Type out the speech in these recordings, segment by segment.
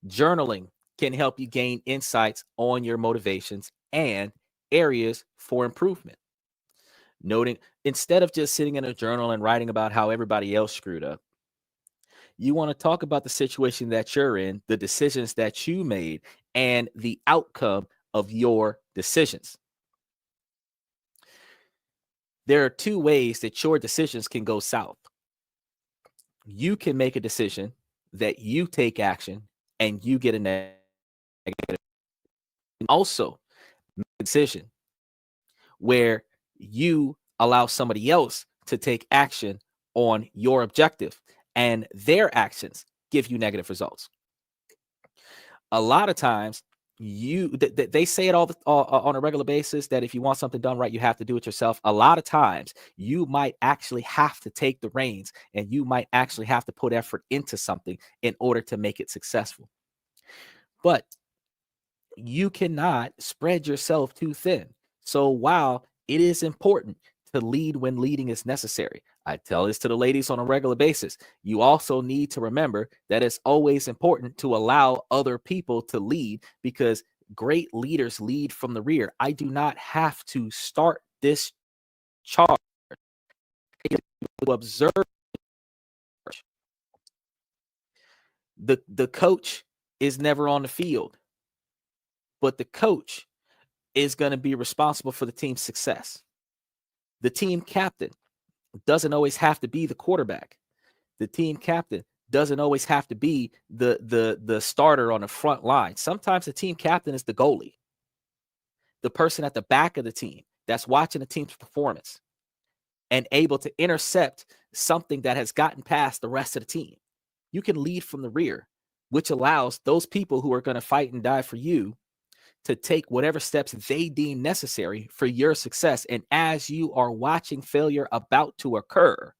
Journaling can help you gain insights on your motivations and areas for improvement. Noting instead of just sitting in a journal and writing about how everybody else screwed up, you want to talk about the situation that you're in, the decisions that you made, and the outcome of your decisions. There are two ways that your decisions can go south. You can make a decision that you take action and you get a negative. Also, make a decision where you allow somebody else to take action on your objective and their actions give you negative results. A lot of times they say it on a regular basis that if you want something done right, you have to do it yourself. A lot of times you might actually have to take the reins and you might actually have to put effort into something in order to make it successful. But you cannot spread yourself too thin. So while it is important to lead when leading is necessary, I tell this to the ladies on a regular basis, you also need to remember that it's always important to allow other people to lead, because great leaders lead from the rear. I do not have to start this charge to observe. The coach is never on the field, but the coach is going to be responsible for the team's success. The team captain doesn't always have to be the quarterback. The team captain doesn't always have to be the starter on the front line. Sometimes the team captain is the goalie, the person at the back of the team that's watching the team's performance and able to intercept something that has gotten past the rest of the team. You can lead from the rear, which allows those people who are going to fight and die for you to take whatever steps they deem necessary for your success. And as you are watching failure about to occur,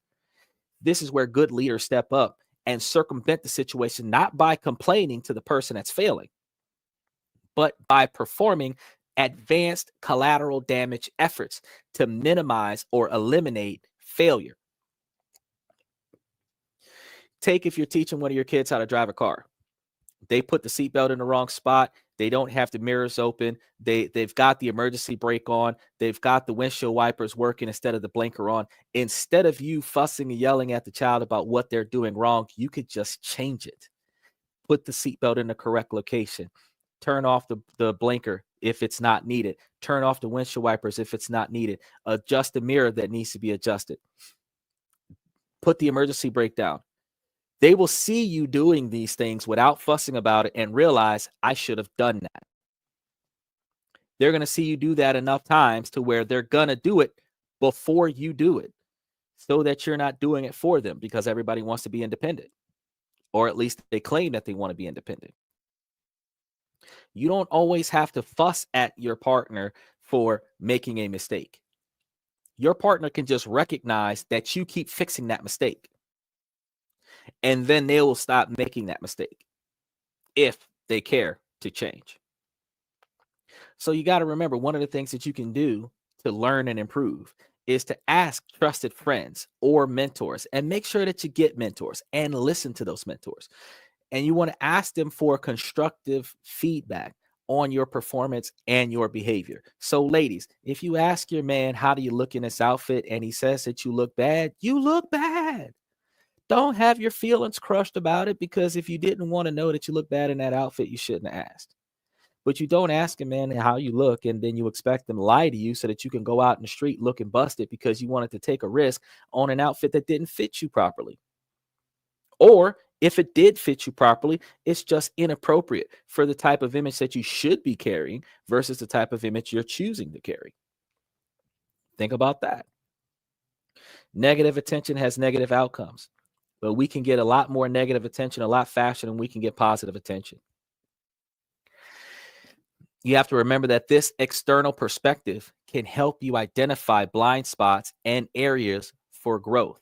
this is where good leaders step up and circumvent the situation, not by complaining to the person that's failing, but by performing advanced collateral damage efforts to minimize or eliminate failure. Take if you're teaching one of your kids how to drive a car. They put the seatbelt in the wrong spot. They don't have the mirrors open. They've got the emergency brake on. They've got the windshield wipers working instead of the blinker on. Instead of you fussing and yelling at the child about what they're doing wrong, you could just change it. Put the seatbelt in the correct location. Turn off the blinker if it's not needed. Turn off the windshield wipers if it's not needed. Adjust the mirror that needs to be adjusted. Put the emergency brake down. They will see you doing these things without fussing about it and realize, I should have done that. They're going to see you do that enough times to where they're going to do it before you do it, so that you're not doing it for them, because everybody wants to be independent, or at least they claim that they want to be independent. You don't always have to fuss at your partner for making a mistake. Your partner can just recognize that you keep fixing that mistake, and then they will stop making that mistake if they care to change. So you got to remember, one of the things that you can do to learn and improve is to ask trusted friends or mentors, and make sure that you get mentors and listen to those mentors. And you want to ask them for constructive feedback on your performance and your behavior. So ladies, if you ask your man, how do you look in this outfit? And he says that you look bad, you look bad. Don't have your feelings crushed about it, because if you didn't want to know that you look bad in that outfit, you shouldn't have asked. But you don't ask a man how you look and then you expect them to lie to you so that you can go out in the street looking busted because you wanted to take a risk on an outfit that didn't fit you properly. Or if it did fit you properly, it's just inappropriate for the type of image that you should be carrying versus the type of image you're choosing to carry. Think about that. Negative attention has negative outcomes, but we can get a lot more negative attention a lot faster than we can get positive attention. You have to remember that this external perspective can help you identify blind spots and areas for growth.